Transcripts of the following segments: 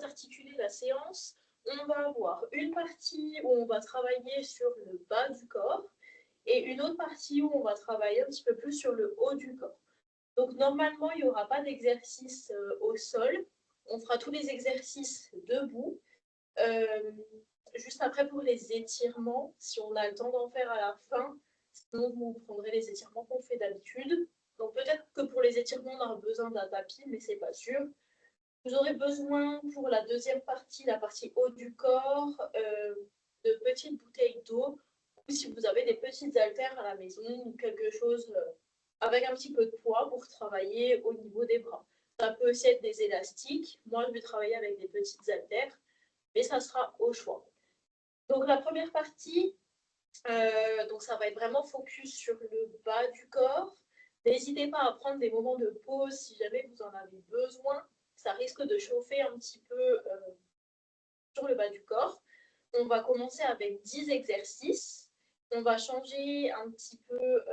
s'articuler la séance. On va avoir une partie où on va travailler sur le bas du corps et une autre partie où on va travailler un petit peu plus sur le haut du corps. Donc normalement, il n'y aura pas d'exercice au sol. On fera tous les exercices debout. Juste après pour les étirements, si on a le temps d'en faire à la fin, sinon vous prendrez les étirements qu'on fait d'habitude. Donc peut-être que pour les étirements, on aura besoin d'un tapis, mais c'est pas sûr. Vous aurez besoin pour la deuxième partie, la partie haut du corps, de petites bouteilles d'eau, ou si vous avez des petites haltères à la maison ou quelque chose avec un petit peu de poids pour travailler au niveau des bras. Ça peut aussi être des élastiques. Moi, je vais travailler avec des petites haltères, mais ça sera au choix. Donc la première partie, donc ça va être vraiment focus sur le bas du corps. N'hésitez pas à prendre des moments de pause si jamais vous en avez besoin. Ça risque de chauffer un petit peu sur le bas du corps. On va commencer avec 10 exercices. On va changer un petit peu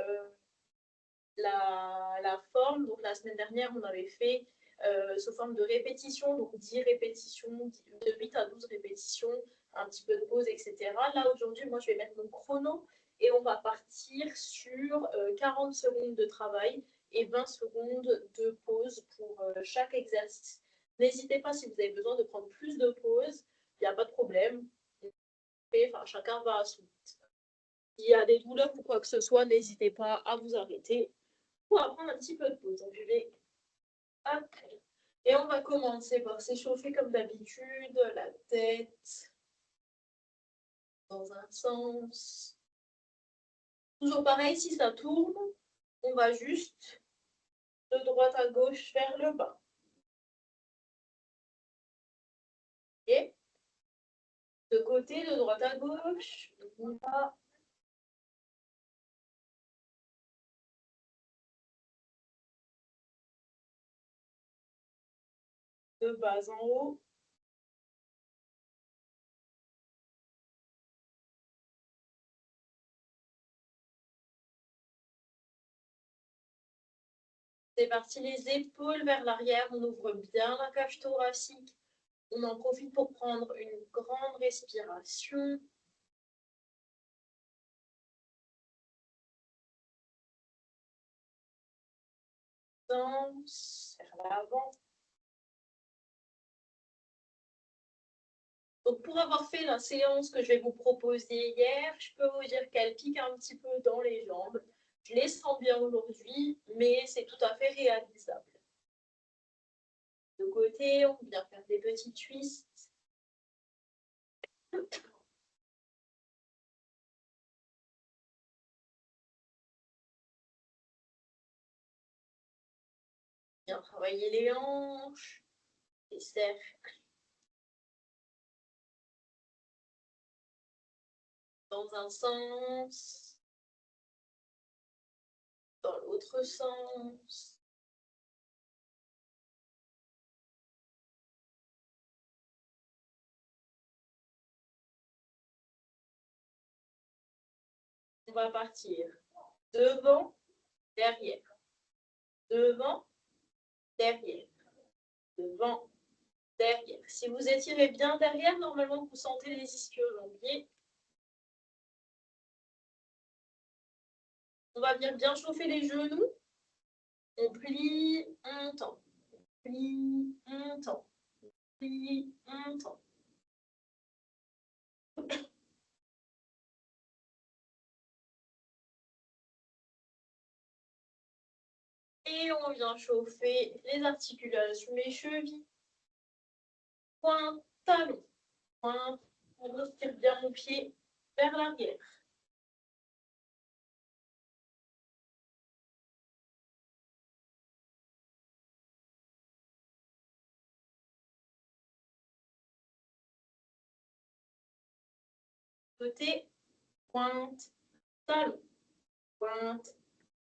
la forme. Donc la semaine dernière, on avait fait sous forme de répétition, donc 10 répétitions, de 8 à 12 répétitions, un petit peu de pause, etc. Là, aujourd'hui, moi, je vais mettre mon chrono et on va partir sur 40 secondes de travail et 20 secondes de pause pour chaque exercice. N'hésitez pas si vous avez besoin de prendre plus de pauses, il n'y a pas de problème. Enfin, chacun va à son rythme. S'il y a des douleurs ou quoi que ce soit, n'hésitez pas à vous arrêter pour prendre un petit peu de pause. Donc, je vais après. Et on va commencer par s'échauffer comme d'habitude, la tête dans un sens. Toujours pareil, si ça tourne, on va juste de droite à gauche vers le bas. Et de côté, de droite à gauche, on va de bas en haut. C'est parti, les épaules vers l'arrière, on ouvre bien la cage thoracique. On en profite pour prendre une grande respiration. Danse vers l'avant. Donc, pour avoir fait la séance que je vais vous proposer hier, je peux vous dire qu'elle pique un petit peu dans les jambes. Je les sens bien aujourd'hui, mais c'est tout à fait réalisable. De côté, on vient faire des petits twists. Bien travailler les hanches, les cercles. Dans un sens, dans l'autre sens. On va partir devant, derrière. Devant, derrière. Devant, derrière. Si vous étirez bien derrière, normalement, vous sentez les ischio-jambiers. On va bien chauffer les genoux. On plie, on tend. Plie, on tend. Plie, on tend. Et on vient chauffer les articulations, les chevilles. Pointe, talon. Pointe. On retire bien mon pied vers l'arrière. Côté, pointe, talon. Pointe,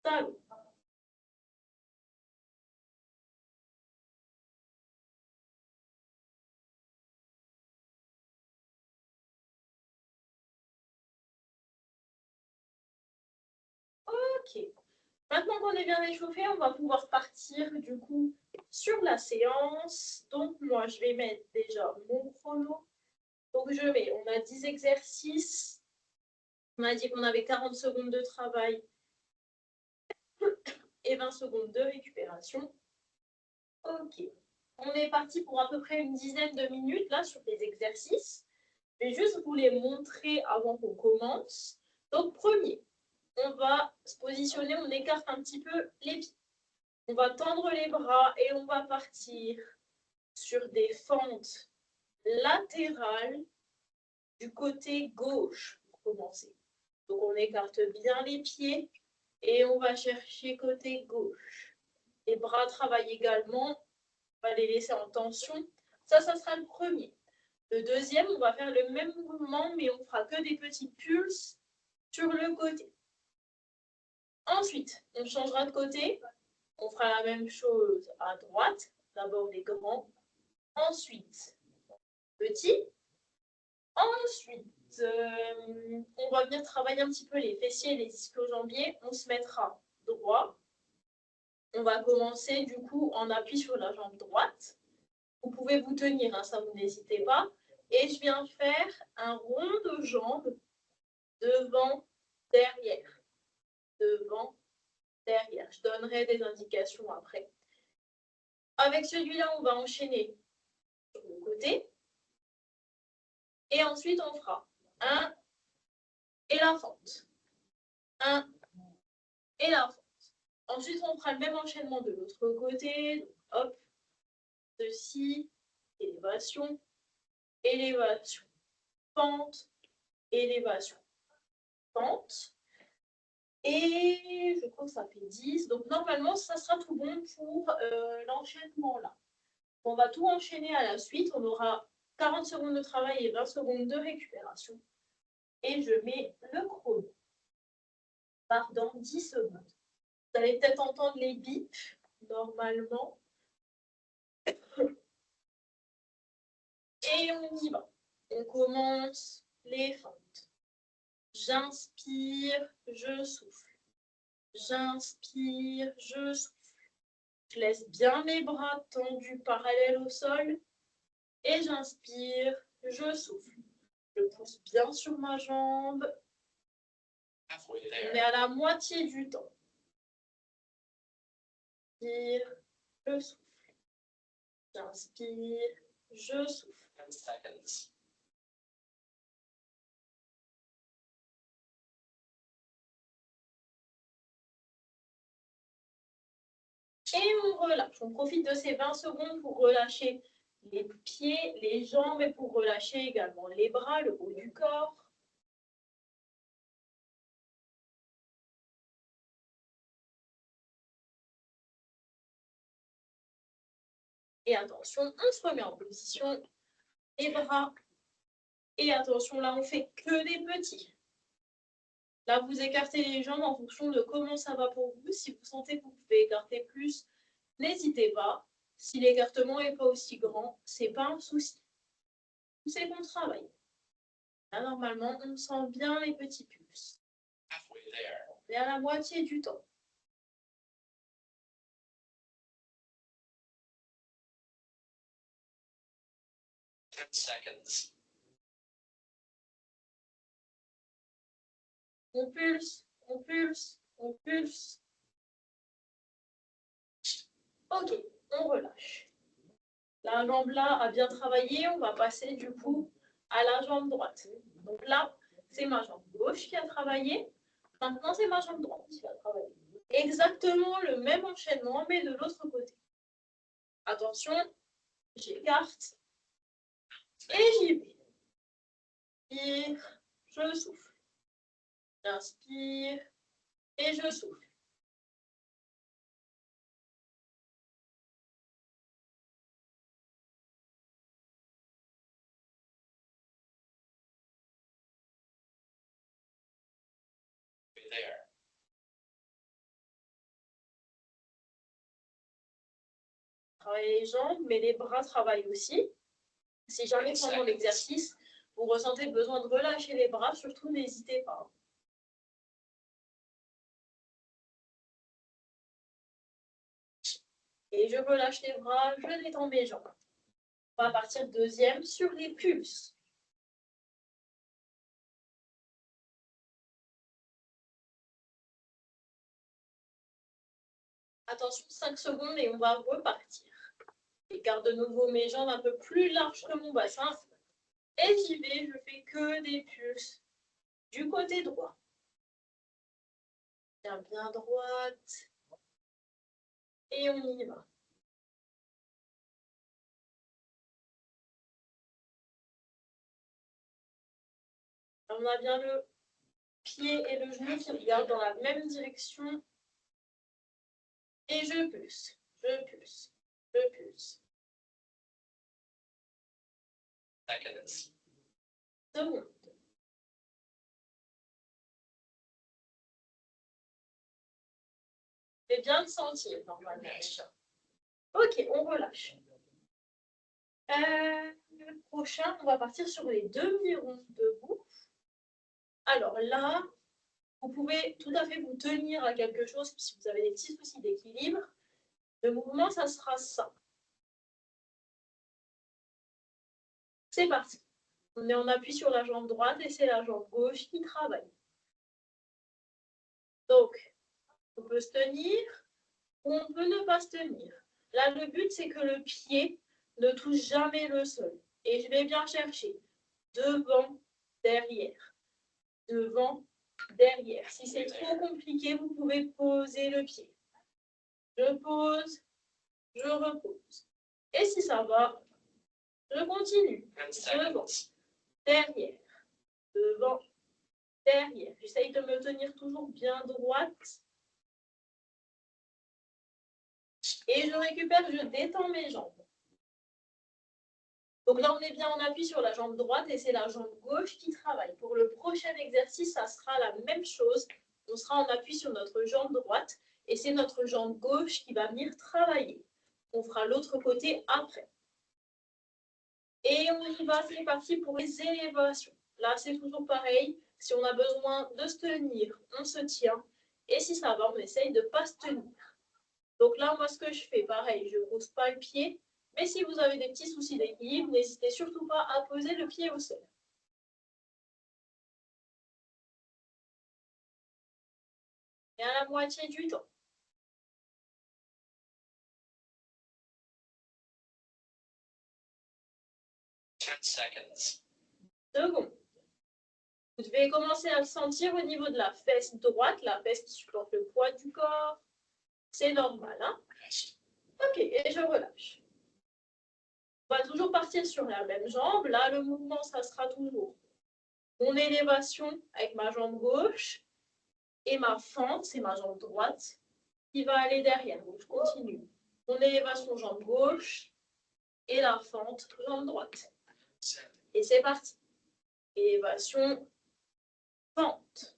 talon. Ok. Maintenant qu'on est bien échauffé, on va pouvoir partir du coup sur la séance. Donc moi, je vais mettre déjà mon chrono. Donc je mets, on a 10 exercices. On a dit qu'on avait 40 secondes de travail et 20 secondes de récupération. Ok. On est parti pour à peu près une dizaine de minutes là sur les exercices. Je vais juste vous les montrer avant qu'on commence. Donc premier, on va se positionner, on écarte un petit peu les pieds. On va tendre les bras et on va partir sur des fentes latérales du côté gauche pour commencer. Donc on écarte bien les pieds et on va chercher côté gauche. Les bras travaillent également, on va les laisser en tension. Ça sera le premier. Le deuxième, on va faire le même mouvement, mais on fera que des petits pulses sur le côté. Ensuite, on changera de côté. On fera la même chose à droite. D'abord les grands, ensuite petits. Ensuite, on va venir travailler un petit peu les fessiers et les ischio-jambiers. On se mettra droit. On va commencer du coup en appui sur la jambe droite. Vous pouvez vous tenir, hein, ça vous n'hésitez pas. Et je viens faire un rond de jambes devant, derrière. Devant, derrière. Je donnerai des indications après. Avec celui-là, on va enchaîner sur le côté. Et ensuite, on fera un et la fente. Un et la fente. Ensuite, on fera le même enchaînement de l'autre côté. Donc, hop, ceci, élévation, élévation, pente, élévation, pente. Et je crois que ça fait 10. Donc, normalement, ça sera tout bon pour l'enchaînement là. On va tout enchaîner à la suite. On aura 40 secondes de travail et 20 secondes de récupération. Et je mets le chrono. Part dans 10 secondes. Vous allez peut-être entendre les bips, normalement. Et on y va. On commence les fentes. J'inspire, je souffle. J'inspire, je souffle. Je laisse bien mes bras tendus parallèles au sol. Et j'inspire, je souffle. Je pousse bien sur ma jambe. On est à la moitié du temps. J'inspire, je souffle. J'inspire, je souffle. Et on relâche. On profite de ces 20 secondes pour relâcher les pieds, les jambes et pour relâcher également les bras, le haut du corps. Et attention, on se remet en position, les bras. Et attention, là, on fait que des petits. Là, vous écartez les jambes en fonction de comment ça va pour vous. Si vous sentez que vous pouvez écarter plus, n'hésitez pas. Si l'écartement n'est pas aussi grand, ce n'est pas un souci. C'est bon travail. Là, normalement, on sent bien les petits pulses. On est à la moitié du temps. Seconds. On pulse, on pulse, on pulse. Ok, on relâche. La jambe là a bien travaillé, on va passer du coup à la jambe droite. Donc là, c'est ma jambe gauche qui a travaillé. Maintenant, c'est ma jambe droite qui va travailler. Exactement le même enchaînement, mais de l'autre côté. Attention, j'écarte et j'y vais. Inspire, je souffle. J'inspire et je souffle. Travaillez les jambes, mais les bras travaillent aussi. Si jamais pendant l'exercice, vous ressentez le besoin de relâcher les bras, surtout n'hésitez pas. Et je relâche les bras, je détends mes jambes. On va partir deuxième sur les pulses. Attention, 5 secondes et on va repartir. Je garde de nouveau mes jambes un peu plus larges que mon bassin. Et j'y vais, je fais que des pulses du côté droit. Bien droite. Et on y va. On a bien le pied et le genou qui regardent dans la même direction. Et je pulse, je pulse, je pulse. Seconde. C'est bien de sentir normalement. Ok, on relâche. Le prochain, on va partir sur les demi-ronds debout. Alors là, vous pouvez tout à fait vous tenir à quelque chose si vous avez des petits soucis d'équilibre. Le mouvement, ça sera ça. C'est parti. On est en appui sur la jambe droite et c'est la jambe gauche qui travaille. Donc, on peut se tenir ou on peut ne pas se tenir. Là, le but, c'est que le pied ne touche jamais le sol. Et je vais bien chercher devant, derrière, devant, derrière. Si c'est trop compliqué, vous pouvez poser le pied. Je pose, je repose. Et si ça va, je continue. Devant, derrière, devant, derrière. J'essaye de me tenir toujours bien droite. Et je récupère, je détends mes jambes. Donc là, on est bien en appui sur la jambe droite et c'est la jambe gauche qui travaille. Pour le prochain exercice, ça sera la même chose. On sera en appui sur notre jambe droite et c'est notre jambe gauche qui va venir travailler. On fera l'autre côté après. Et on y va, c'est parti pour les élévations. Là, c'est toujours pareil. Si on a besoin de se tenir, on se tient. Et si ça va, on essaye de ne pas se tenir. Donc là, moi, ce que je fais, pareil, je ne pose pas le pied. Mais si vous avez des petits soucis d'équilibre, n'hésitez surtout pas à poser le pied au sol. Et à la moitié du temps. Seconde. Vous devez commencer à le sentir au niveau de la fesse droite, la fesse qui supporte le poids du corps. C'est normal, hein? Ok, et je relâche. On va toujours partir sur la même jambe. Là, le mouvement, ça sera toujours mon élévation avec ma jambe gauche et ma fente, c'est ma jambe droite, qui va aller derrière. Donc, je continue. Mon élévation jambe gauche et la fente jambe droite. Et c'est parti. Élévation, fente.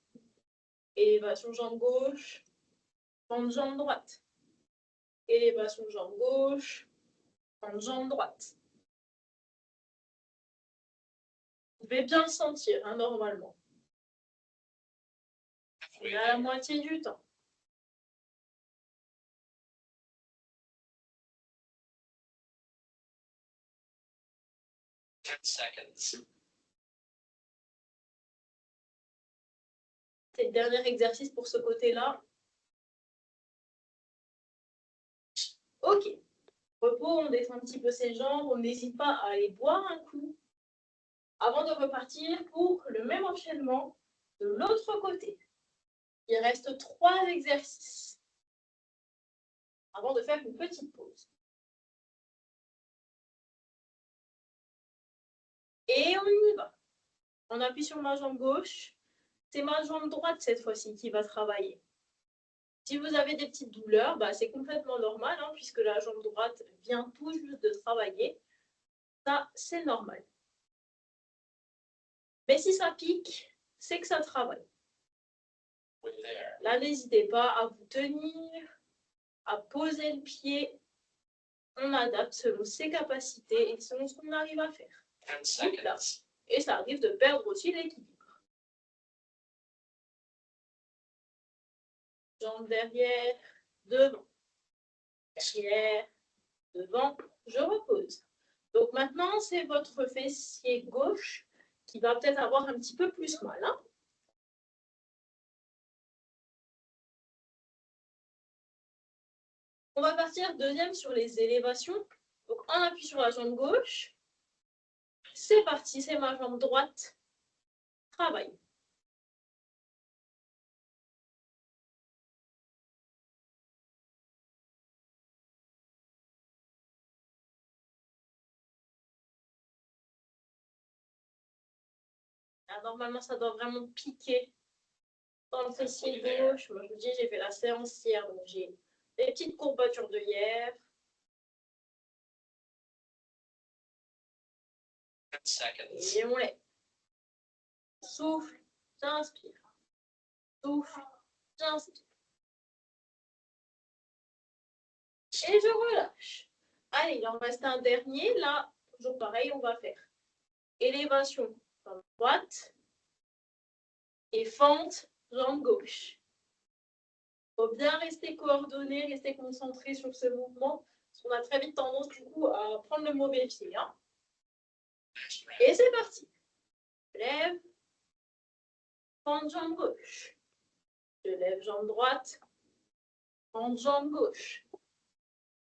Élévation jambe gauche, fente jambe droite. Élévation jambe gauche, fente jambe droite. Vous devez bien le sentir, hein, normalement. On est à la moitié du temps. C'est le dernier exercice pour ce côté-là. Ok. Repos, on descend un petit peu ses jambes. On n'hésite pas à aller boire un coup avant de repartir pour le même enchaînement de l'autre côté. Il reste 3 exercices avant de faire une petite pause. Et on y va. On appuie sur ma jambe gauche. C'est ma jambe droite cette fois-ci qui va travailler. Si vous avez des petites douleurs, bah, c'est complètement normal, hein, puisque la jambe droite vient tout juste de travailler. Ça, c'est normal. Mais si ça pique, c'est que ça travaille. Là, n'hésitez pas à vous tenir, à poser le pied. On adapte selon ses capacités et selon ce qu'on arrive à faire. Là. Et ça arrive de perdre aussi l'équilibre. Jambes derrière, devant. derrière, devant, je repose. Donc maintenant, c'est votre fessier gauche qui va peut-être avoir un petit peu plus mal. Hein. On va partir deuxième sur les élévations. Donc on appuie sur la jambe gauche. C'est parti, c'est ma jambe droite. Travaille. Là, normalement, ça doit vraiment piquer dans le fessier gauche. Moi, je vous dis, j'ai fait la séance hier, donc j'ai des petites courbatures de hier. Et on lève. Souffle, j'inspire. Souffle, j'inspire. Et je relâche. Allez, il en reste un dernier. Là, toujours pareil, on va faire élévation, jambe droite et fente, jambe gauche. Il faut bien rester coordonné, rester concentré sur ce mouvement, parce qu'on a très vite tendance du coup à prendre le mauvais pied. Hein. Et c'est parti. Je lève, fente, jambe gauche. Je lève, jambe droite, fente, jambe gauche.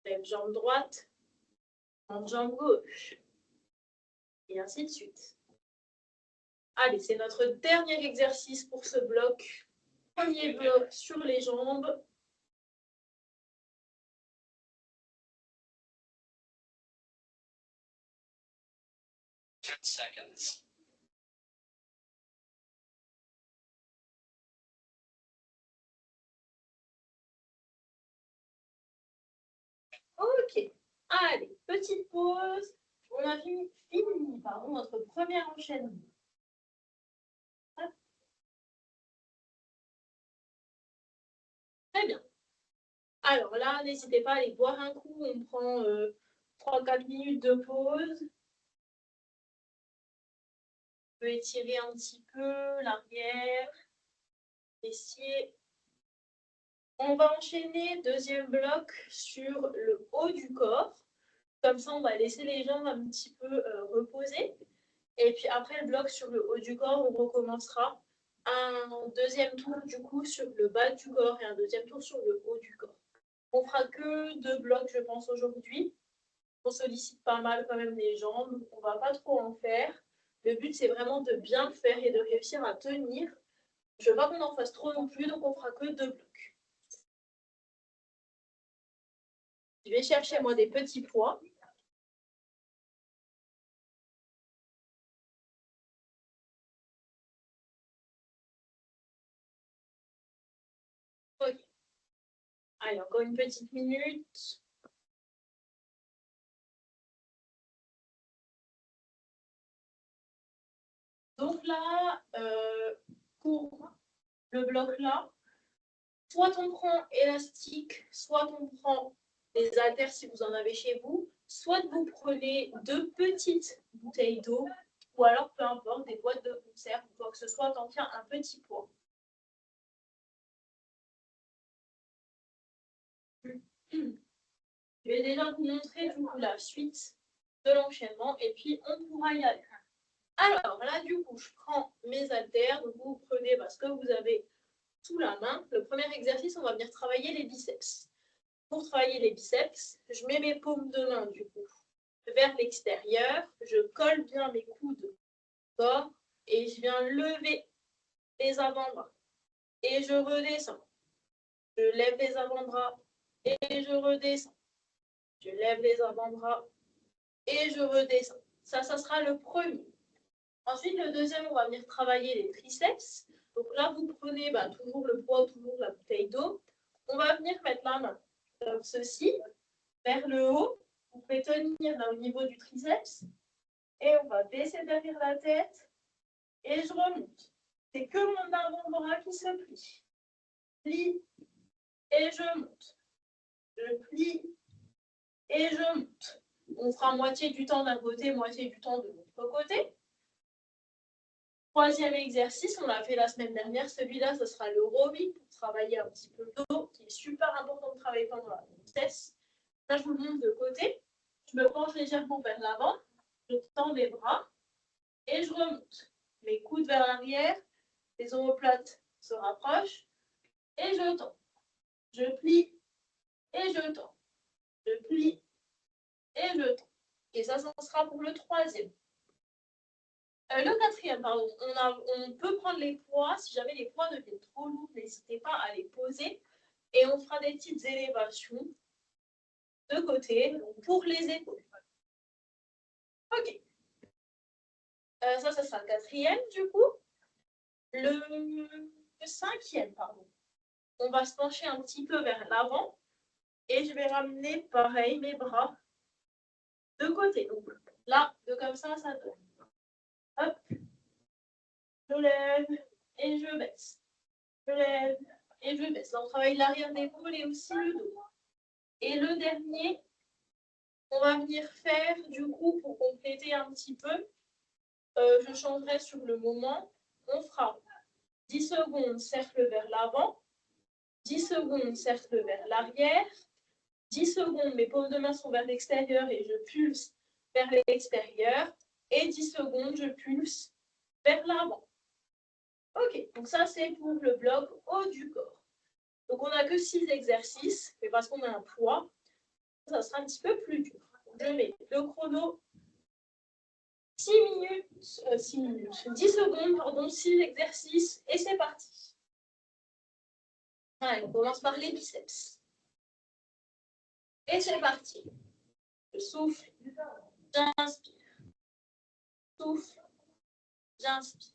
Je lève, jambe droite, fente, jambe gauche. Et ainsi de suite. Allez, c'est notre dernier exercice pour ce bloc. Premier bloc sur les jambes. Seconds. Ok. Allez, petite pause. On a fini notre premier enchaînement. Hop. Très bien. Alors là, n'hésitez pas à aller boire un coup. On prend 3-4 minutes de pause. On peut étirer un petit peu l'arrière, fessier. On va enchaîner deuxième bloc sur le haut du corps. Comme ça, on va laisser les jambes un petit peu reposer. Et puis après le bloc sur le haut du corps, on recommencera un deuxième tour du coup sur le bas du corps et un deuxième tour sur le haut du corps. On fera que 2 blocs, je pense, aujourd'hui. On sollicite pas mal quand même les jambes. On va pas trop en faire. Le but, c'est vraiment de bien le faire et de réussir à tenir. Je veux pas qu'on en fasse trop non plus, donc on fera que 2 blocs. Je vais chercher moi des petits pois. Ok. Allez, encore une petite minute. Donc là, pour le bloc là, soit on prend élastique, soit on prend des haltères si vous en avez chez vous, soit vous prenez 2 petites bouteilles d'eau, ou alors peu importe, des boîtes de conserve, ou quoi que ce soit, tant qu'il y a un petit poids. Je vais déjà vous montrer du coup la suite de l'enchaînement et puis on pourra y aller. Alors là, du coup, je prends mes haltères, donc vous prenez ce que vous avez sous la main. Le premier exercice, on va venir travailler les biceps. Pour travailler les biceps, je mets mes paumes de main du coup vers l'extérieur, je colle bien mes coudes au corps et je viens lever les avant-bras et je redescends. Je lève les avant-bras et je redescends. Je lève les avant-bras et je redescends. Ça sera le premier. Ensuite, le deuxième, on va venir travailler les triceps. Donc là, vous prenez toujours le poids, toujours la bouteille d'eau. On va venir mettre la main comme ceci, vers le haut. Vous pouvez tenir là au niveau du triceps. Et on va baisser derrière la tête. Et je remonte. C'est que mon avant-bras qui se plie. Plie et je monte. Je plie et je monte. On fera moitié du temps d'un côté, moitié du temps de l'autre côté. Troisième exercice, on l'a fait la semaine dernière. Celui-là, ce sera le rowing pour travailler un petit peu le dos, qui est super important de travailler pendant la grossesse. Là, je vous le montre de côté. Je me penche légèrement vers l'avant. Je tends mes bras et je remonte. Mes coudes vers l'arrière. Les omoplates se rapprochent et je tends. Je plie et je tends. Je plie et je tends. Et ça sera pour le troisième. Le quatrième, pardon, on peut prendre les poids. Si jamais les poids deviennent trop lourds, n'hésitez pas à les poser. Et on fera des petites élévations de côté pour les épaules. Ok. Ça sera le quatrième du coup. Le cinquième, pardon. On va se pencher un petit peu vers l'avant. Et je vais ramener, pareil, mes bras de côté. Donc là, de comme ça donne. Hop. Je lève et je baisse. Je lève et je baisse. Là, on travaille l'arrière d'épaule et aussi le dos. Et le dernier, on va venir faire, du coup, pour compléter un petit peu, je changerai sur le moment. On fera 10 secondes cercle vers l'avant, 10 secondes cercle vers l'arrière, 10 secondes, mes paumes de main sont vers l'extérieur et je pulse vers l'extérieur, et 10 secondes, je pulse vers l'avant. Ok, donc ça c'est pour le bloc haut du corps. Donc on n'a que 6 exercices, mais parce qu'on a un poids, ça sera un petit peu plus dur. Je mets le chrono 10 secondes, pardon, 6 exercices, et c'est parti. Allez, on commence par les biceps. Et c'est parti. Je souffle, j'inspire. Souffle, j'inspire.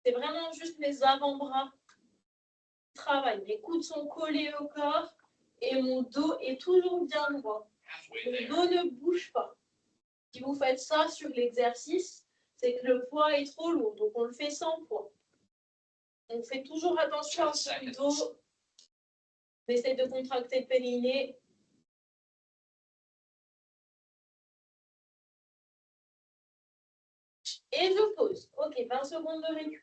C'est vraiment juste mes avant-bras qui travaillent. Mes coudes sont collés au corps et mon dos est toujours bien droit. Mon dos ne bouge pas. Si vous faites ça sur l'exercice, c'est que le poids est trop lourd. Donc on le fait sans poids. On fait toujours attention à son dos. On essaie de contracter le périnée. Et je pose. Ok, 20 secondes de récup.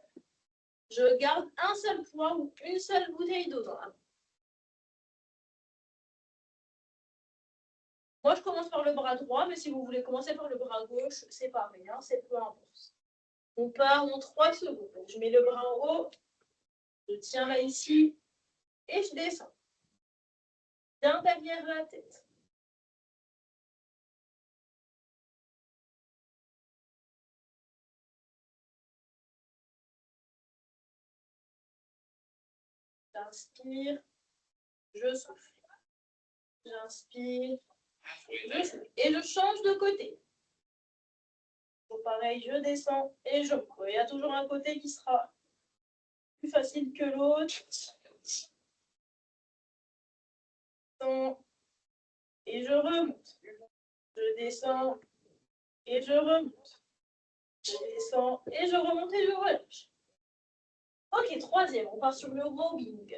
Je garde un seul poids ou une seule bouteille d'eau dans la main. Moi, je commence par le bras droit, mais si vous voulez commencer par le bras gauche, c'est pareil, hein, c'est peu importe. On part en 3 secondes. Donc, je mets le bras en haut, je tiens là ici, et je descends. Bien derrière la tête. J'inspire, je souffle. J'inspire, je souffle. Et je change de côté. Donc, pareil, je descends et je monte. Il y a toujours un côté qui sera plus facile que l'autre. Et je remonte. Je descends et je remonte. Je descends et je remonte et je relâche. Ok, troisième, on part sur le rowing.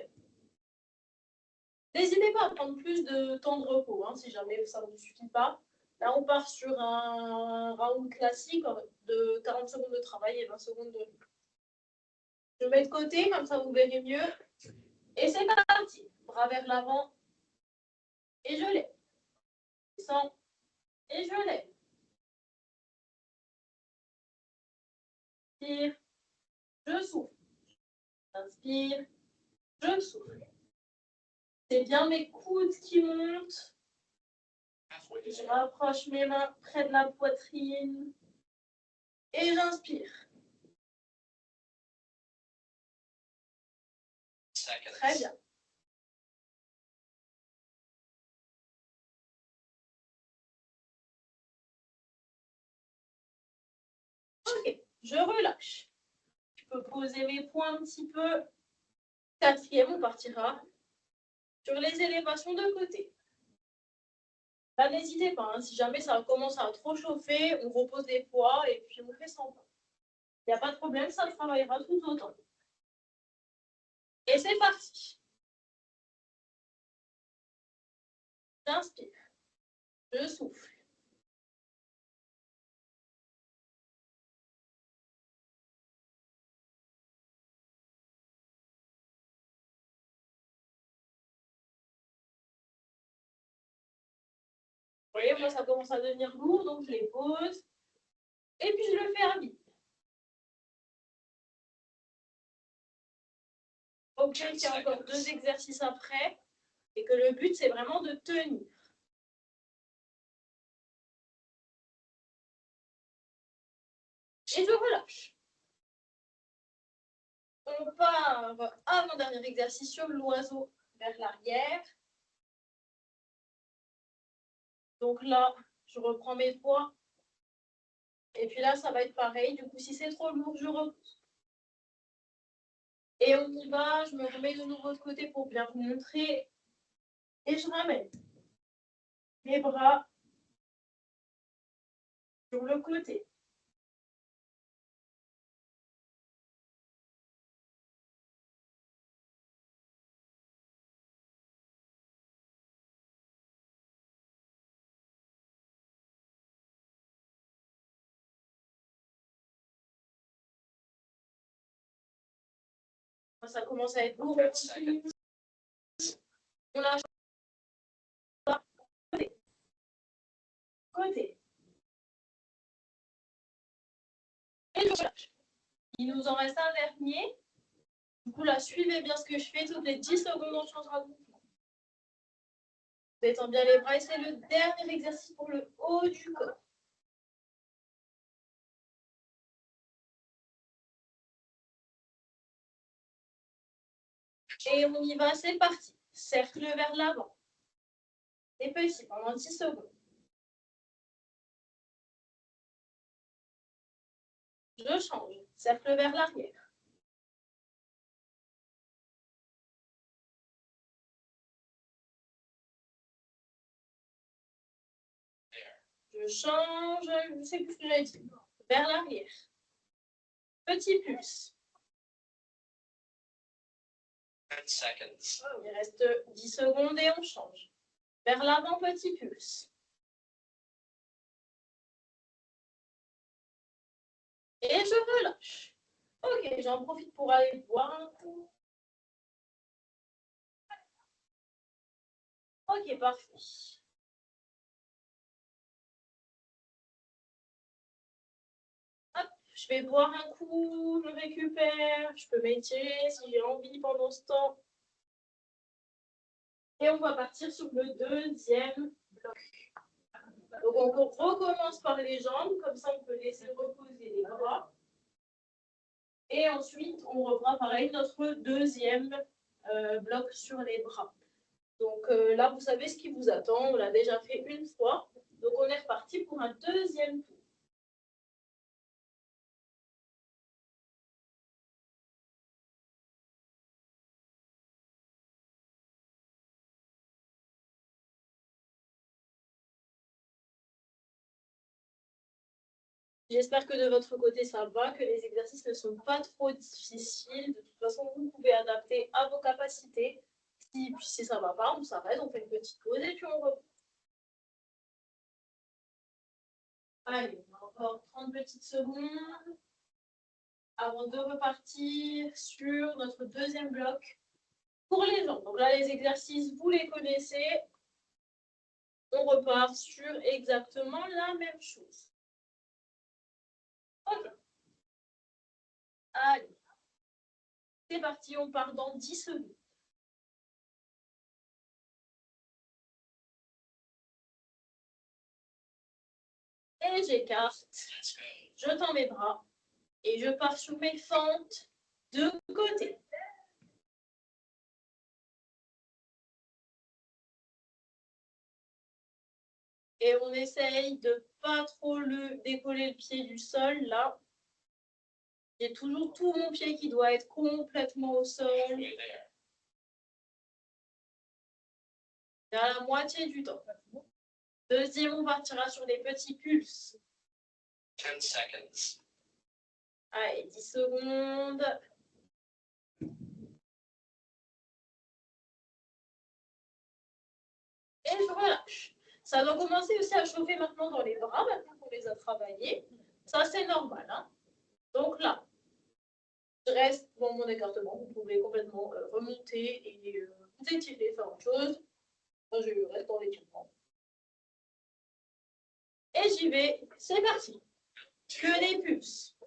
N'hésitez pas à prendre plus de temps de repos, hein, si jamais ça ne vous suffit pas. Là, on part sur un round classique de 40 secondes de travail et 20 secondes de repos. Je mets de côté, comme ça vous verrez mieux. Et c'est parti. Bras vers l'avant. Et je lève. Je descends. Et je lève. Inspire. Je souffle. Inspire. Je souffle. C'est bien mes coudes qui montent. Je rapproche mes mains près de la poitrine. Et j'inspire. Très bien. Ok, je relâche. Je peux poser mes poings un petit peu. Quatrième, on partira sur les élévations de côté. Là, n'hésitez pas, hein, si jamais ça commence à trop chauffer, on repose des poids et puis on fait sans poids. Il n'y a pas de problème, ça travaillera tout autant. Et c'est parti. J'inspire. Je souffle. voyez, moi, ça commence à devenir lourd, donc je les pose. Et puis, je le fais à vide. Ok, il y a encore 2 exercices après. Et que le but, c'est vraiment de tenir. Et je relâche. On part avant-dernier exercice sur l'oiseau vers l'arrière. Donc là, je reprends mes poids. Et puis là, ça va être pareil. Du coup, si c'est trop lourd, je repose. Et on y va. Je me remets de nouveau de côté pour bien vous montrer. Et je ramène mes bras sur le côté. Ça commence à être lourd. On lâche pas. Côté. Et je relâche. Il nous en reste un dernier. Du coup, là, suivez bien ce que je fais. Toutes les 10 secondes, on changera de mouvement. Détends bien les bras et c'est le dernier exercice pour le haut du corps. Et on y va, c'est parti. Cercle vers l'avant. C'est petit pendant 10 secondes. Je change. Cercle vers l'arrière. Je change. Je ne sais plus ce que j'ai dit. Vers l'arrière. Petit pulse. Il reste 10 secondes et on change. Vers l'avant, petit pulse. Et je relâche. Ok, j'en profite pour aller boire un coup. Ok, parfait. Hop, je vais boire un coup, je récupère, je peux m'étirer si j'ai envie pendant ce temps. Et on va partir sur le deuxième bloc. Donc on recommence par les jambes, comme ça on peut laisser reposer les bras. Et ensuite, on reprend pareil notre deuxième bloc sur les bras. Donc là, vous savez ce qui vous attend. On l'a déjà fait une fois. Donc on est reparti pour un deuxième tour. J'espère que de votre côté, ça va, que les exercices ne sont pas trop difficiles. De toute façon, vous pouvez adapter à vos capacités. Puis si ça ne va pas, on s'arrête, on fait une petite pause et puis on reprend. Allez, on a encore 30 petites secondes avant de repartir sur notre deuxième bloc pour les jambes. Donc là, les exercices, vous les connaissez. On repart sur exactement la même chose. Ok. Allez. C'est parti, on part dans 10 secondes. Et j'écarte. Je tends mes bras. Et je pars sur mes fentes de côté. Et on essaye de pas trop décoller le pied du sol, là. J'ai toujours tout mon pied qui doit être complètement au sol. À la moitié du temps. Deuxième, on partira sur des petits pulses. 10 seconds. Allez, 10 secondes. Et je relâche. Ça doit commencer aussi à chauffer maintenant dans les bras, maintenant qu'on les a travaillés. Ça, c'est normal. Hein. Donc là, je reste dans mon écartement. Vous pouvez complètement remonter et vous étirer, faire autre chose. Moi, je reste dans l'étirement. Et j'y vais, c'est parti. Que des pulses.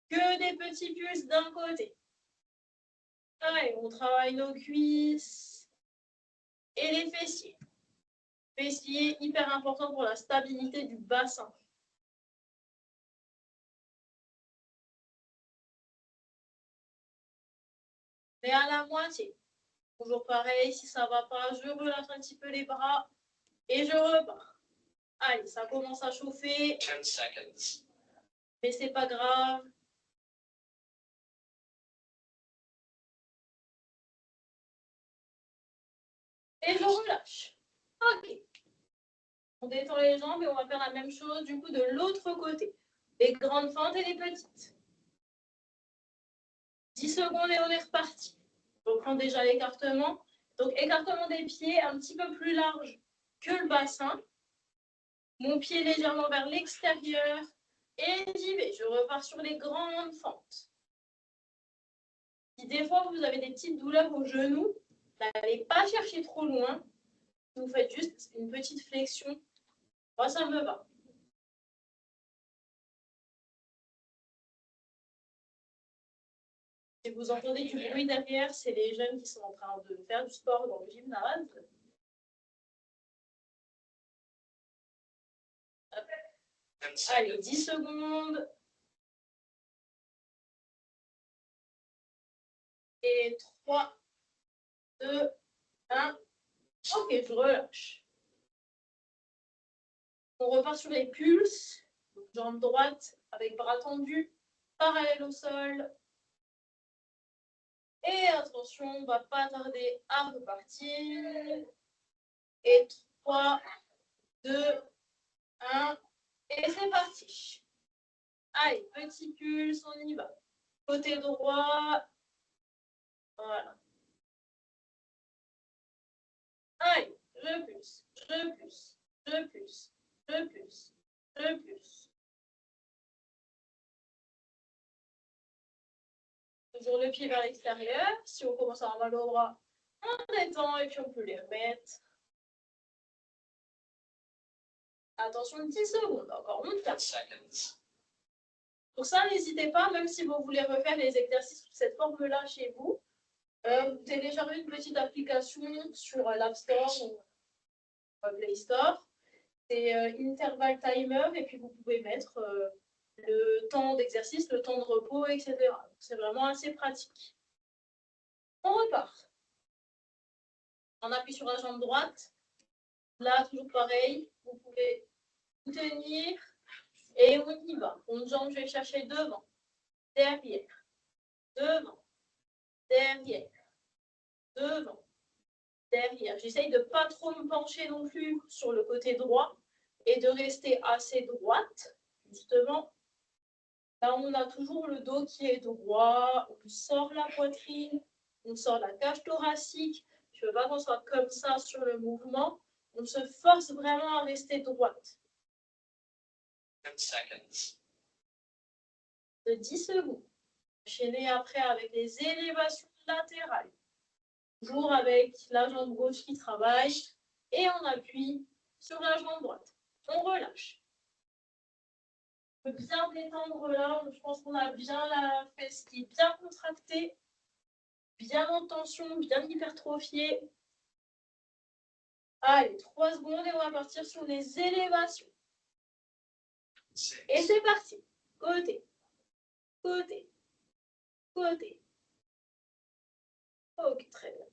Que des petits pulses d'un côté. Allez, on travaille nos cuisses et les fessiers. Fessiers, hyper important pour la stabilité du bassin. Mais à la moitié. Toujours pareil, si ça ne va pas, je relâche un petit peu les bras et je repars. Allez, ça commence à chauffer. 10 seconds. Mais c'est pas grave. Et je relâche. Ok. On détend les jambes et on va faire la même chose du coup de l'autre côté. Les grandes fentes et les petites. 10 secondes et on est reparti. Je reprends déjà l'écartement. Donc écartement des pieds un petit peu plus large que le bassin. Mon pied légèrement vers l'extérieur. Et j'y vais. Je repars sur les grandes fentes. Si des fois vous avez des petites douleurs au genou, n'allez pas chercher trop loin. Vous faites juste une petite flexion. Moi, ça me va. Si vous entendez du bruit derrière, c'est les jeunes qui sont en train de faire du sport dans le gymnase. Allez, 10 secondes. Et 3, 2, 1. Ok, je relâche. On repart sur les pulses. Jambe droite avec bras tendus, parallèle au sol. Et attention, on ne va pas tarder à repartir. Et 3, 2, 1. Et c'est parti. Allez, petit pulse, on y va. Côté droit. Voilà. Allez, je pulse, je pulse, je pulse, je pulse, je pulse. Toujours le pied vers l'extérieur. Si on commence à avoir mal au bras, on détend et puis on peut les remettre. Attention, 10 secondes, encore on tient. Pour ça, n'hésitez pas, même si vous voulez refaire les exercices sous cette forme-là chez vous, vous téléchargez une petite application sur l'App Store ou Play Store. C'est Interval Timer et puis vous pouvez mettre le temps d'exercice, le temps de repos, etc. C'est vraiment assez pratique. On repart. On appuie sur la jambe droite. Là, toujours pareil, vous pouvez vous tenir et on y va. Une jambe, je vais chercher devant, derrière, devant, derrière, devant, derrière. J'essaye de ne pas trop me pencher non plus sur le côté droit et de rester assez droite, justement. Là, on a toujours le dos qui est droit, on sort la poitrine, on sort la cage thoracique. Je ne veux pas qu'on soit comme ça sur le mouvement. On se force vraiment à rester droite. 10 seconds. De 10 secondes. Enchaîner après avec les élévations latérales. Toujours avec la jambe gauche qui travaille et on appuie sur la jambe droite. On relâche. On peut bien détendre là. Je pense qu'on a bien la fesse qui est bien contractée, bien en tension, bien hypertrophiée. Allez, 3 secondes et on va partir sur les élévations. Et c'est parti. Côté, côté, côté. Ok, très bien.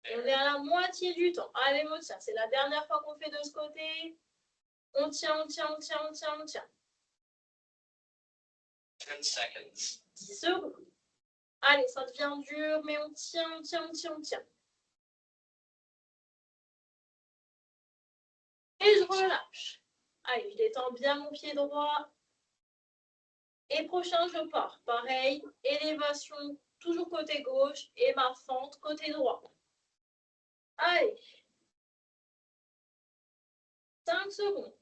Et on est à la moitié du temps. Allez, on tient. C'est la dernière fois qu'on fait de ce côté. On tient, on tient, on tient, on tient, on tient. 10 seconds. 10 secondes. Allez, ça devient dur, mais on tient, on tient, on tient, on tient. Et je relâche. Allez, je détends bien mon pied droit. Et prochain, je pars. Pareil, élévation, toujours côté gauche, et ma fente côté droit. Allez. 5 secondes.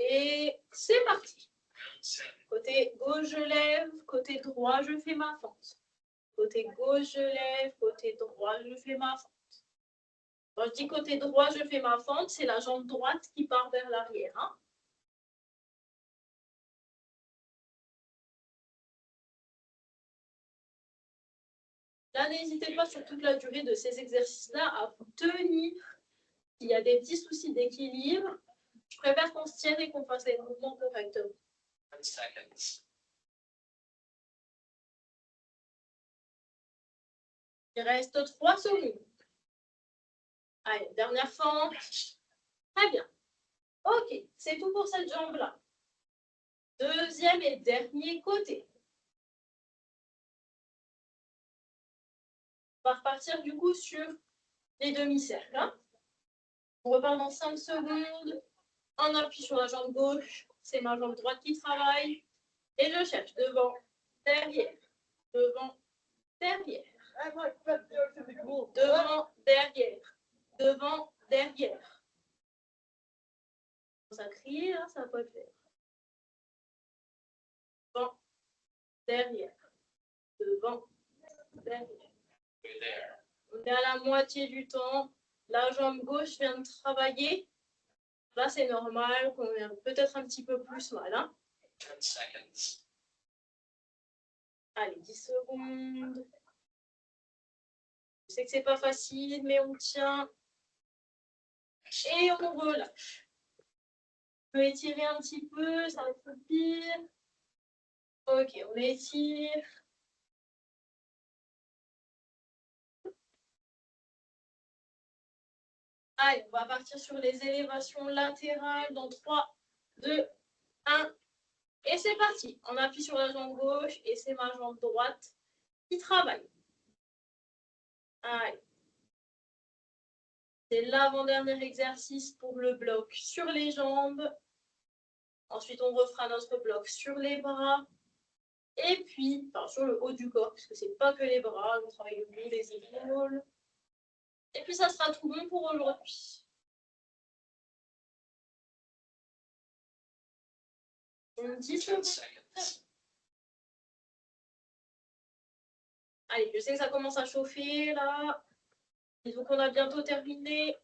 Et c'est parti. Round 7. Côté gauche, je lève. Côté droit, je fais ma fente. Côté gauche, je lève. Côté droit, je fais ma fente. Quand je dis côté droit, je fais ma fente, c'est la jambe droite qui part vers l'arrière. Hein. Là, n'hésitez pas sur toute la durée de ces exercices-là à vous tenir. S'il y a des petits soucis d'équilibre, je préfère qu'on se tienne et qu'on fasse les mouvements correctement. 10 seconds. Il reste 3 secondes. Allez, dernière fente. Très bien. Ok, c'est tout pour cette jambe-là. Deuxième et dernier côté. On va repartir du coup sur les demi-cercles. Hein. On repart dans 5 secondes. On appuie sur la jambe gauche. C'est ma jambe droite qui travaille. Et je cherche devant, derrière, devant, derrière. Devant, derrière, devant, derrière. Ça crie, hein, ça va pas le faire. Devant, derrière, devant, derrière. We're there. On est à la moitié du temps. La jambe gauche vient de travailler. Là, c'est normal qu'on ait peut-être un petit peu plus mal. Hein. 10 seconds. Allez, 10 secondes. Je sais que c'est pas facile, mais on tient. Et on relâche. On peut étirer un petit peu, ça va être pire. Ok, on étire. Allez, on va partir sur les élévations latérales dans 3, 2, 1. Et c'est parti. On appuie sur la jambe gauche et c'est ma jambe droite qui travaille. Allez. C'est l'avant-dernier exercice pour le bloc sur les jambes. Ensuite, on refera notre bloc sur les bras. Et puis, enfin, sur le haut du corps, puisque c'est pas que les bras, on travaille le bout des épaules. Et puis, ça sera tout bon pour aujourd'hui. On dit 10 seconds. Allez, je sais que ça commence à chauffer là. Donc, on a bientôt terminé.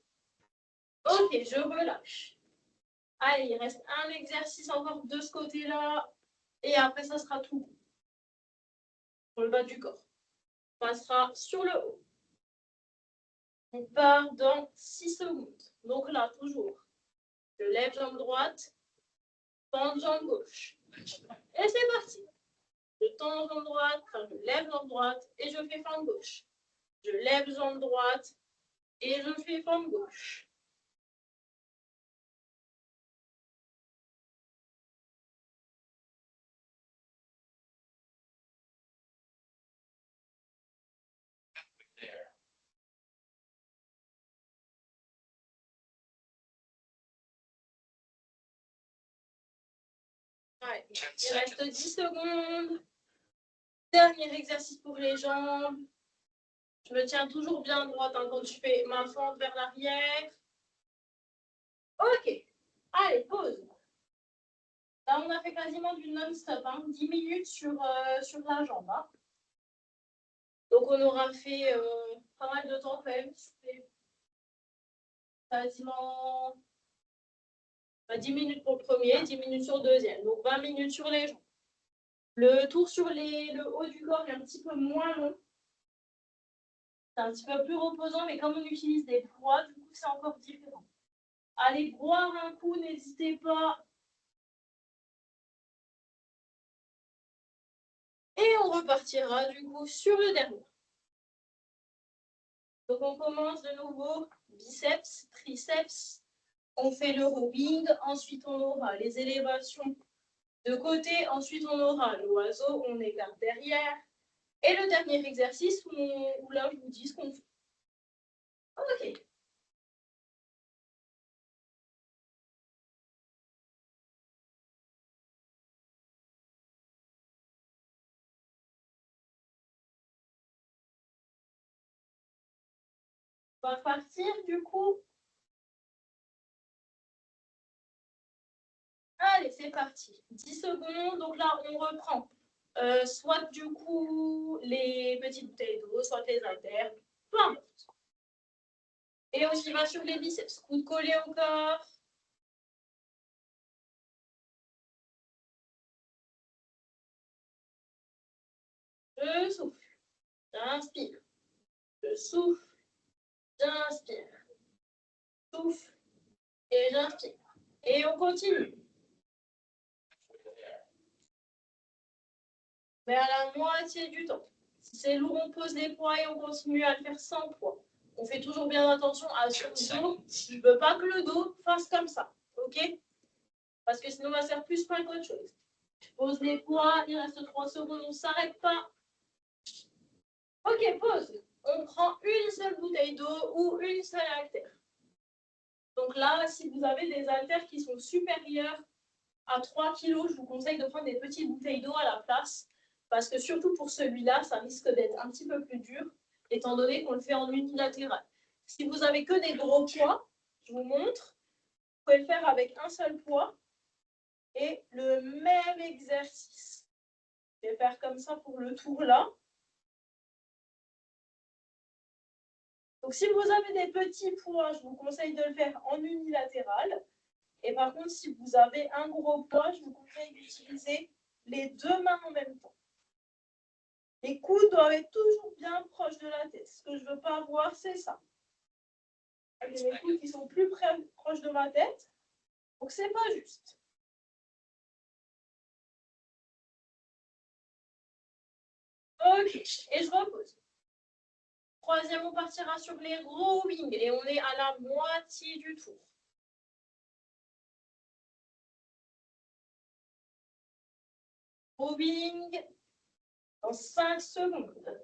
Ok, je relâche. Allez, il reste un exercice encore de ce côté-là. Et après, ça sera tout. Pour le bas du corps. On passera sur le haut. On part dans 6 secondes. Donc là, toujours. Je lève jambe droite. Tends jambe gauche. Et c'est parti. Je tends jambe droite. Enfin, je lève jambe droite. Et je fais fente gauche. Je lève jambe droite. Et je fais fente gauche. There. Ouais. 10 Il reste seconds. 10 secondes. Dernier exercice pour les jambes. Je me tiens toujours bien droite hein, quand je fais ma fente vers l'arrière. Ok. Allez, pause. Là, on a fait quasiment du non-stop. Hein, 10 minutes sur la jambe. Hein. Donc, on aura fait pas mal de temps quand même. C'était quasiment 10 minutes pour le premier, 10 minutes sur le deuxième. Donc, 20 minutes sur les jambes. Le tour sur le haut du corps est un petit peu moins long. C'est un petit peu plus reposant, mais comme on utilise des poids, du coup, c'est encore différent. Allez boire un coup, n'hésitez pas. Et on repartira du coup sur le dernier. Donc on commence de nouveau biceps, triceps. On fait le rowing. Ensuite, on aura les élévations de côté. Ensuite, on aura l'oiseau. On écarte derrière. Et le dernier exercice où là, je vous dis ce qu'on fait. Ok. On va partir du coup Allez, c'est parti. 10 secondes. Donc là, on reprend. Soit du coup les petites bouteilles d'eau, soit les haltères, peu importe. Et on y va sur les biceps. Coude collé au corps. Je souffle. J'inspire. Je souffle. J'inspire. Souffle. Et j'inspire. Et on continue. Mais à la moitié du temps. Si c'est lourd, on pose les poids et on continue à le faire sans poids. On fait toujours bien attention à son dos. Je ne veux pas que le dos fasse comme ça. OK? Parce que sinon, on va faire plus mal qu'autre chose. Je pose les poids. Il reste 3 secondes. On ne s'arrête pas. OK, pause. On prend une seule bouteille d'eau ou une seule haltère. Donc là, si vous avez des haltères qui sont supérieurs à 3 kg, je vous conseille de prendre des petites bouteilles d'eau à la place. Parce que surtout pour celui-là, ça risque d'être un petit peu plus dur, étant donné qu'on le fait en unilatéral. Si vous avez que des gros poids, je vous montre, vous pouvez le faire avec un seul poids et le même exercice. Je vais faire comme ça pour le tour là. Donc si vous avez des petits poids, je vous conseille de le faire en unilatéral. Et par contre, si vous avez un gros poids, je vous conseille d'utiliser les deux mains en même temps. Les coudes doivent être toujours bien proches de la tête. Ce que je ne veux pas avoir, c'est ça. J'ai mes coudes qui sont plus proches de ma tête. Donc, ce n'est pas juste. Ok, et je repose. Troisième, on partira sur les rowing et on est à la moitié du tour. Rowing dans 5 secondes.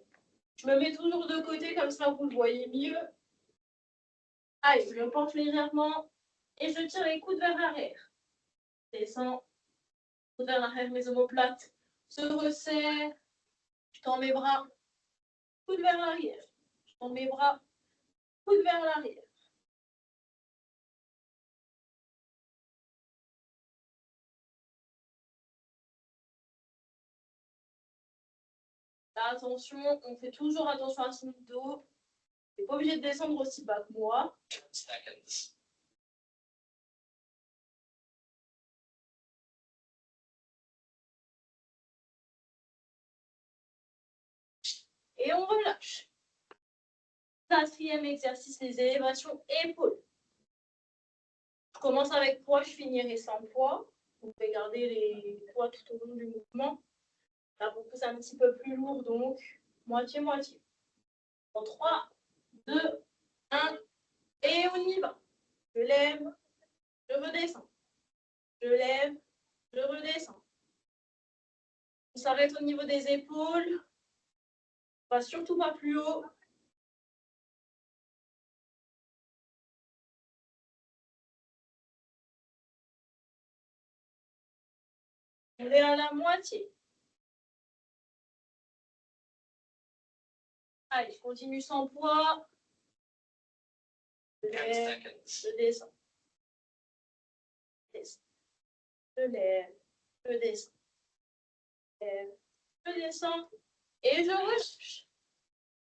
Je me mets toujours de côté, comme ça vous le voyez mieux. Allez, je penche légèrement et je tire les coudes vers l'arrière. Descends, coudes vers l'arrière, mes omoplates se resserrent. Je tends mes bras, coude vers l'arrière. Je tends mes bras, coude vers l'arrière. Là, attention, on fait toujours attention à son dos. On n'est pas obligé de descendre aussi bas que moi. 10 seconds. Et on relâche. Quatrième exercice, les élévations épaules. Je commence avec poids, je finirai sans poids. Vous pouvez garder les poids tout au long du mouvement. Là, pour que c'est un petit peu plus lourd, donc moitié-moitié. En 3, 2, 1, et on y va. Je lève, je redescends. Je lève, je redescends. On s'arrête au niveau des épaules. On va surtout pas plus haut. On est à la moitié. Allez, je continue sans poids. Je 10 lève, seconds. je descends. Je lève, je descends. Je lève, je descends. Et je relâche.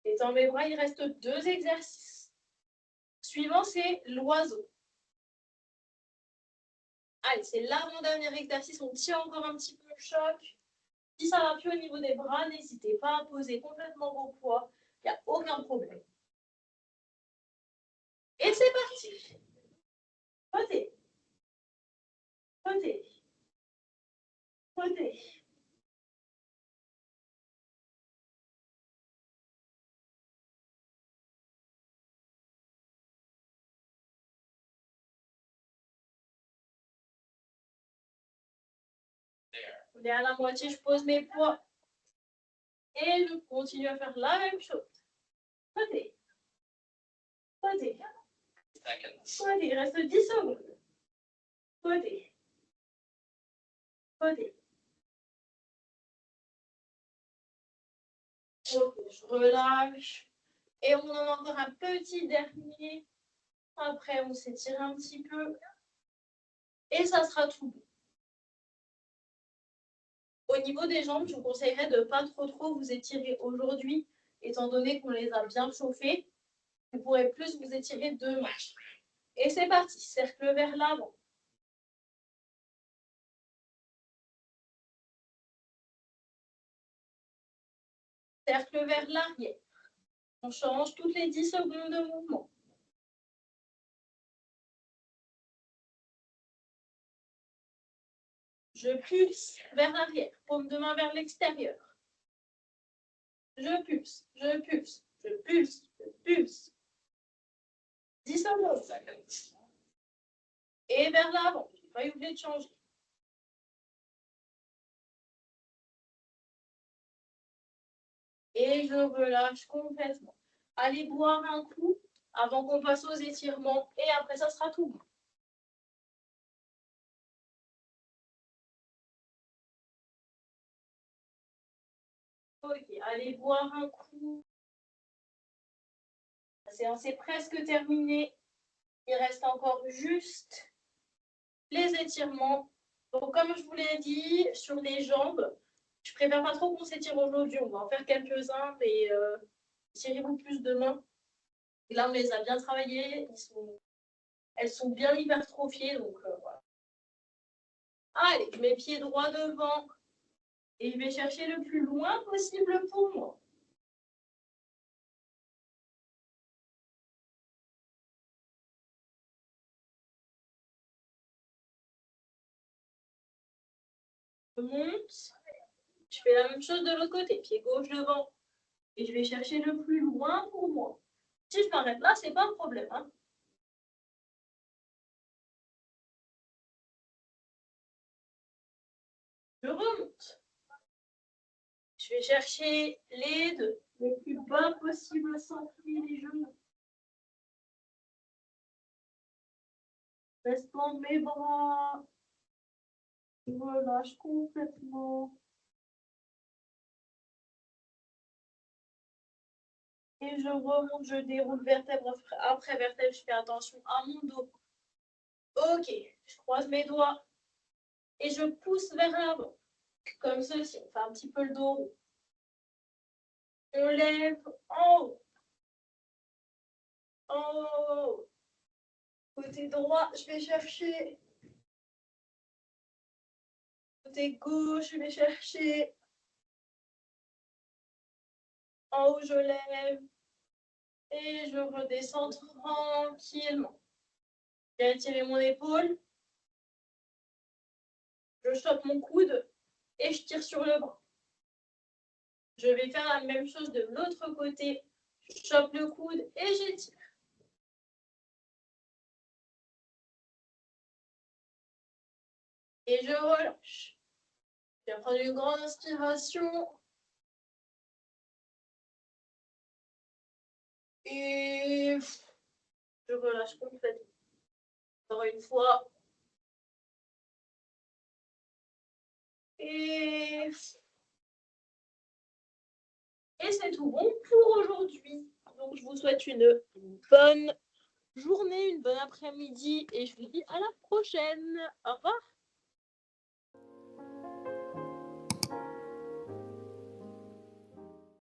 Et dans mes bras, il reste 2 exercices. Suivant, c'est l'oiseau. Allez, c'est l'avant-dernier exercice. On tient encore un petit peu le choc. Si ça va plus au niveau des bras, n'hésitez pas à poser complètement vos poids. Il n'y a aucun problème. Et c'est parti. Côté. Côté. Côté. There. On est à la moitié, je pose mes poids. Et je continue à faire la même chose. Côté. Côté. Seconds. Côté. Il reste 10 secondes. Côté. Côté. Ok, je relâche. Et on en a encore un petit dernier. Après, on s'étire un petit peu. Et ça sera tout bon. Au niveau des jambes, je vous conseillerais de ne pas trop vous étirer aujourd'hui, étant donné qu'on les a bien chauffées. Vous pourrez plus vous étirer demain. Et c'est parti, cercle vers l'avant. Cercle vers l'arrière. On change toutes les 10 secondes de mouvement. Je pulse vers l'arrière, paume de main vers l'extérieur. Je pulse, je pulse, je pulse, je pulse. 10 secondes. Seconds. Et vers l'avant. J'ai pas oublié de changer. Et je relâche complètement. Allez boire un coup avant qu'on passe aux étirements. Et après, ça sera tout bon. Ok, allez boire un coup. La séance est presque terminée. Il reste encore juste les étirements. Donc, comme je vous l'ai dit, sur les jambes, je préfère pas trop qu'on s'étire aujourd'hui. On va en faire quelques-uns, mais tirez-vous plus demain. Et là, on les a bien travaillées. Elles sont bien hypertrophiées, donc voilà. Allez, je mets pied droit devant et je vais chercher le plus loin possible pour moi. Je monte. Je fais la même chose de l'autre côté, pied gauche devant. Et je vais chercher le plus loin pour moi. Si je m'arrête là, c'est pas un problème. Hein. Je remonte. Je vais chercher les deux, le plus bas possible sans plier les genoux. Laisse tomber mes bras. Je relâche complètement. Et je remonte, je déroule vertèbre après vertèbre. Je fais attention à mon dos. Ok, je croise mes doigts et je pousse vers l'avant. Comme ceci, on fait un petit peu le dos rond. On lève en haut. En haut. Côté droit, je vais chercher. Côté gauche, je vais chercher. En haut, je lève. Et je redescends tranquillement. J'ai étiré mon épaule. Je chope mon coude et je tire sur le bras. Je vais faire la même chose de l'autre côté. Je chope le coude et j'étire. Et je relâche. Je vais prendre une grande inspiration. Et je relâche complètement. Encore une fois. Et c'est tout bon pour aujourd'hui. Donc, je vous souhaite une bonne journée, une bonne après-midi et je vous dis à la prochaine. Au revoir.